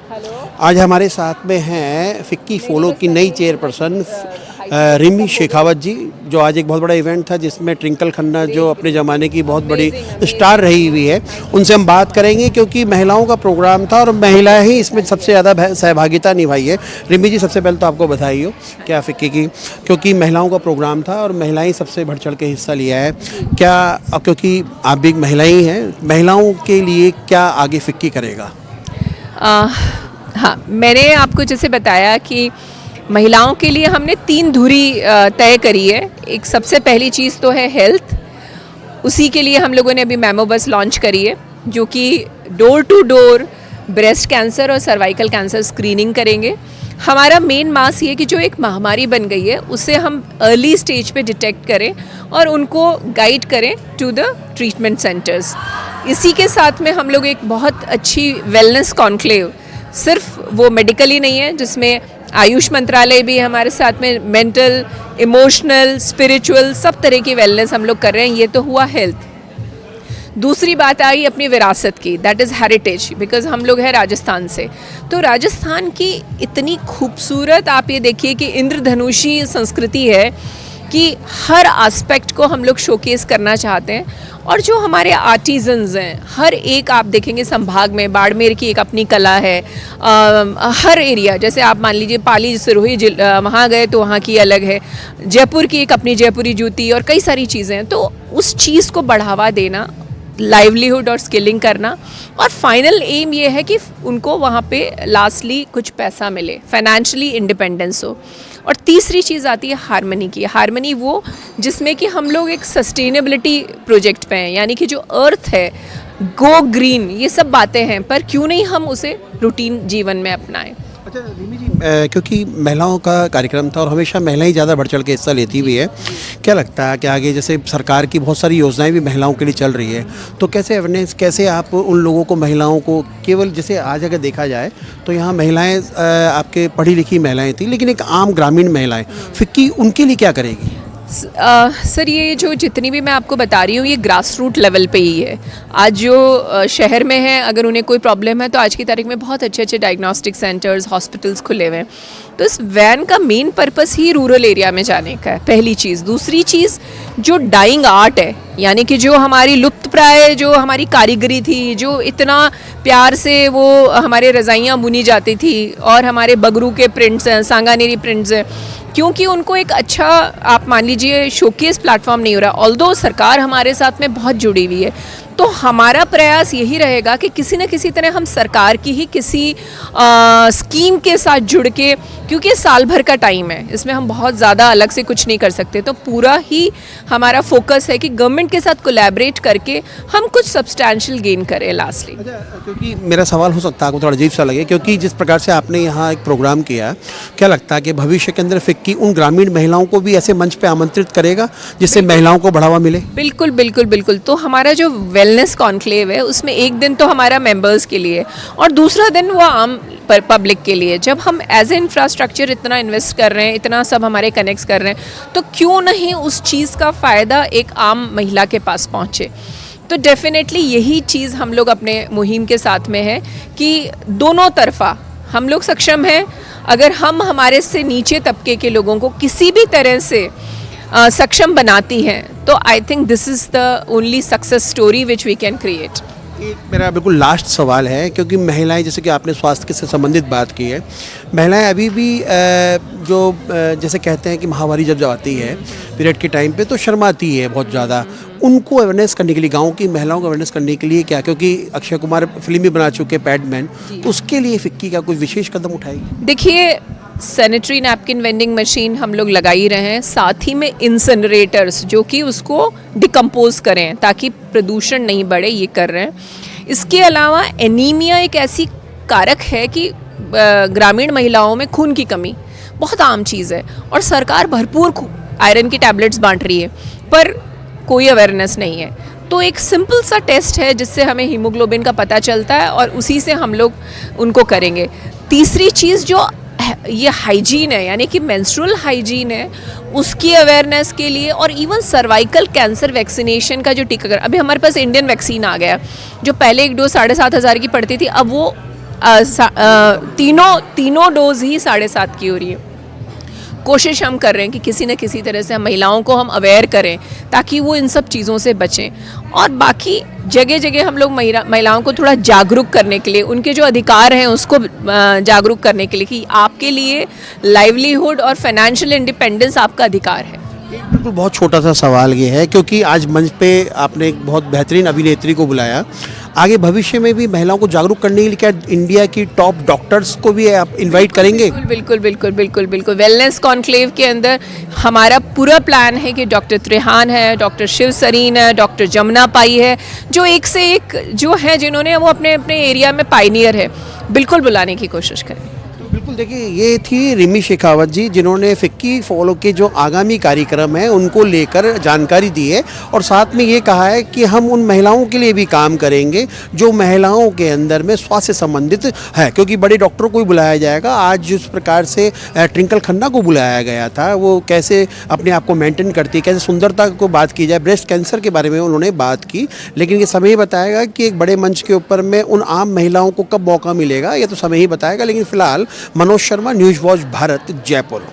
आज हमारे साथ में हैं फिक्की फॉलो की नई चेयरपर्सन रिमी शेखावत जी, जो आज एक बहुत बड़ा इवेंट था जिसमें ट्विंकल खन्ना जो अपने ज़माने की बहुत बड़ी स्टार रही हुई है, उनसे हम बात करेंगे क्योंकि महिलाओं का प्रोग्राम था और महिलाएं ही इसमें सबसे ज़्यादा सहभागिता निभाई है। रिमी जी, सबसे पहले तो आपको बधाई हो क्या फिक्की की, क्योंकि महिलाओं का प्रोग्राम था और महिलाएं सबसे बढ़ चढ़ के हिस्सा लिया है। क्या क्योंकि आप भी महिला ही हैं, महिलाओं के लिए क्या आगे फिक्की करेगा? हाँ, मैंने आपको जैसे बताया कि महिलाओं के लिए हमने 3 धुरी तय करी है। एक सबसे पहली चीज़ तो है हेल्थ, उसी के लिए हम लोगों ने अभी मेमो बस लॉन्च करी है जो कि door to door breast cancer और सर्वाइकल कैंसर स्क्रीनिंग करेंगे। हमारा मेन मास ये कि जो एक महामारी बन गई है उसे हम अर्ली स्टेज पे डिटेक्ट करें और उनको गाइड करें टू द ट्रीटमेंट सेंटर्स। इसी के साथ में हम लोग एक बहुत अच्छी वेलनेस कॉन्क्लेव, सिर्फ वो मेडिकल ही नहीं है, जिसमें आयुष मंत्रालय भी हमारे साथ में, मेंटल, इमोशनल, स्पिरिचुअल सब तरह की वेलनेस हम लोग कर रहे हैं। ये तो हुआ हेल्थ। दूसरी बात आई अपनी विरासत की, दैट इज़ हेरिटेज, बिकॉज हम लोग हैं राजस्थान से। तो राजस्थान की इतनी खूबसूरत, आप ये देखिए कि इंद्रधनुषी संस्कृति है कि हर एस्पेक्ट को हम लोग शोकेस करना चाहते हैं। और जो हमारे आर्टिजन्स हैं, हर एक आप देखेंगे संभाग में, बाड़मेर की एक अपनी कला है, हर एरिया, जैसे आप मान लीजिए पाली सिरोही वहाँ गए तो वहाँ की अलग है, जयपुर की एक अपनी जयपुरी जूती और कई सारी चीज़ें हैं। तो उस चीज़ को बढ़ावा देना, लाइवलीहुड और स्किलिंग करना, और फाइनल एम ये है कि उनको वहाँ पे लास्टली कुछ पैसा मिले, फाइनेंशियली इंडिपेंडेंस हो। और तीसरी चीज़ आती है हारमनी की। हारमनी वो जिसमें कि हम लोग एक सस्टेनेबिलिटी प्रोजेक्ट पे हैं, यानी कि जो अर्थ है, गो ग्रीन, ये सब बातें हैं, पर क्यों नहीं हम उसे रूटीन जीवन में अपनाएं। अच्छा रिमी जी, क्योंकि महिलाओं का कार्यक्रम था और हमेशा महिलाएं ज़्यादा बढ़ चढ़ के हिस्सा लेती भी है, क्या लगता है कि आगे जैसे सरकार की बहुत सारी योजनाएं भी महिलाओं के लिए चल रही है, तो कैसे अवेयरनेस, कैसे आप उन लोगों को, महिलाओं को, केवल जैसे आज अगर देखा जाए तो यहाँ महिलाएं आपके पढ़ी लिखी महिलाएं थी, लेकिन एक आम ग्रामीण महिलाएं, फिक्की उनके लिए क्या करेगी? सर, ये जो जितनी भी मैं आपको बता रही हूँ ये ग्रास रूट लेवल पे ही है। आज जो शहर में है, अगर उन्हें कोई प्रॉब्लम है तो आज की तारीख में बहुत अच्छे अच्छे डायग्नोस्टिक सेंटर्स, हॉस्पिटल्स खुले हुए हैं। तो इस वैन का मेन पर्पस ही रूरल एरिया में जाने का है, पहली चीज़। दूसरी चीज़, जो डाइंग आर्ट है, यानी कि जो हमारी लुप्त प्राय जो हमारी कारीगरी थी, जो इतना प्यार से वो हमारे रज़ाइयाँ बुनी जाती थी, और हमारे बगरू के प्रिंट्स हैं, सांगानेरी प्रिंट्स हैं, क्योंकि उनको एक अच्छा, आप मान लीजिए, शोकेस प्लेटफॉर्म नहीं हो रहा। ऑल्दो सरकार हमारे साथ में बहुत जुड़ी हुई है, तो हमारा प्रयास यही रहेगा कि किसी न किसी तरह हम सरकार की ही किसी स्कीम के साथ जुड़ के, क्योंकि साल भर का टाइम है, इसमें हम बहुत ज़्यादा अलग से कुछ नहीं कर सकते, तो पूरा ही हमारा फोकस है कि गवर्नमेंट के साथ कोलैबोरेट करके हम कुछ सब्सटैंशियल गेन करें लास्टली। क्योंकि मेरा सवाल हो सकता है आपको थोड़ा अजीब सा लगे, क्योंकि जिस प्रकार से आपने यहाँ एक प्रोग्राम किया, क्या लगता है कि भविष्य के अंदर फिक्की उन ग्रामीण महिलाओं को भी ऐसे मंच पे आमंत्रित करेगा जिससे महिलाओं को बढ़ावा मिले? बिल्कुल बिल्कुल बिल्कुल। तो हमारा जो वेलनेस कॉन्क्लेव है उसमें एक दिन तो हमारा मेंबर्स के लिए और दूसरा दिन वो आम पब्लिक के लिए। जब हम एज ए इंफ्रास्ट्रक्चर इतना इन्वेस्ट कर रहे हैं, इतना सब हमारे कनेक्ट्स कर रहे हैं, तो क्यों नहीं उस चीज़ का फ़ायदा एक आम महिला के पास पहुँचे। तो डेफिनेटली यही चीज़ हम लोग अपने मुहिम के साथ में है कि दोनों तरफा हम लोग सक्षम हैं। अगर हम हमारे से नीचे तबके के लोगों को किसी भी तरह से सक्षम बनाती हैं, तो I think this is the only success story which we can create. एक मेरा बिल्कुल लास्ट सवाल है, क्योंकि महिलाएं, जैसे कि आपने स्वास्थ्य से संबंधित बात की है, महिलाएं अभी भी जैसे कहते हैं कि महामारी जब आती है पीरियड के टाइम पे तो शर्माती है बहुत ज़्यादा। उनको अवेयरनेस करने के लिए, गांव की महिलाओं को अवेयरनेस करने के लिए क्या, क्योंकि अक्षय कुमार फिल्म भी बना चुके पैडमैन, तो उसके लिए फिक्की का कोई विशेष कदम उठाएगी? देखिए, सैनिटरी नैपकिन वेंडिंग मशीन हम लोग लगा ही रहे हैं, साथ ही में इंसिनरेटर्स जो कि उसको डिकम्पोज करें ताकि प्रदूषण नहीं बढ़े, ये कर रहे हैं। इसके अलावा एनीमिया एक ऐसी कारक है कि ग्रामीण महिलाओं में खून की कमी बहुत आम चीज़ है, और सरकार भरपूर आयरन की टैबलेट्स बांट रही है, पर कोई अवेयरनेस नहीं है। तो एक सिंपल सा टेस्ट है जिससे हमें हीमोग्लोबिन का पता चलता है, और उसी से हम लोग उनको करेंगे। तीसरी चीज़ जो ये हाइजीन है, यानी कि मेंस्ट्रुअल हाइजीन है, उसकी अवेयरनेस के लिए, और इवन सर्वाइकल कैंसर वैक्सीनेशन का जो टीकाकरण, अभी हमारे पास इंडियन वैक्सीन आ गया, जो पहले एक डोज 7,500 की पड़ती थी, अब वो तीनों डोज ही 7.5 की हो रही है। कोशिश हम कर रहे हैं कि किसी न किसी तरह से हम महिलाओं को हम अवेयर करें ताकि वो इन सब चीज़ों से बचें, और बाकी जगह जगह हम लोग महिलाओं को थोड़ा जागरूक करने के लिए, उनके जो अधिकार हैं उसको जागरूक करने के लिए कि आपके लिए लाइवलीहुड और फाइनेंशियल इंडिपेंडेंस आपका अधिकार है। बिल्कुल, बहुत छोटा सा सवाल ये है, क्योंकि आज मंच पे आपने एक बहुत बेहतरीन अभिनेत्री को बुलाया, आगे भविष्य में भी महिलाओं को जागरूक करने के लिए क्या इंडिया की टॉप डॉक्टर्स को भी आप इनवाइट करेंगे? बिल्कुल बिल्कुल बिल्कुल बिल्कुल। वेलनेस कॉन्क्लेव के अंदर हमारा पूरा प्लान है कि डॉक्टर त्रेहान है, डॉक्टर शिव सरीन है, डॉक्टर जमुना पाई है, जो एक से एक जो है जिन्होंने वो अपने अपने एरिया में पायनियर है, बिल्कुल बुलाने की कोशिश करें। बिल्कुल, देखिए ये थी रिमी शेखावत जी, जिन्होंने फिक्की फॉलो के जो आगामी कार्यक्रम हैं उनको लेकर जानकारी दी है, और साथ में ये कहा है कि हम उन महिलाओं के लिए भी काम करेंगे जो महिलाओं के अंदर में स्वास्थ्य संबंधित है, क्योंकि बड़े डॉक्टरों को भी बुलाया जाएगा। आज जिस प्रकार से ट्विंकल खन्ना को बुलाया गया था, वो कैसे अपने आप को मेंटेन करती है, कैसे सुंदरता को बात की जाए, ब्रेस्ट कैंसर के बारे में उन्होंने बात की, लेकिन ये समय ही बताएगा कि एक बड़े मंच के ऊपर में उन आम महिलाओं को कब मौका मिलेगा, ये तो समय ही बताएगा। लेकिन फिलहाल मनोज शर्मा, न्यूज़ वॉच भारत, जयपुर।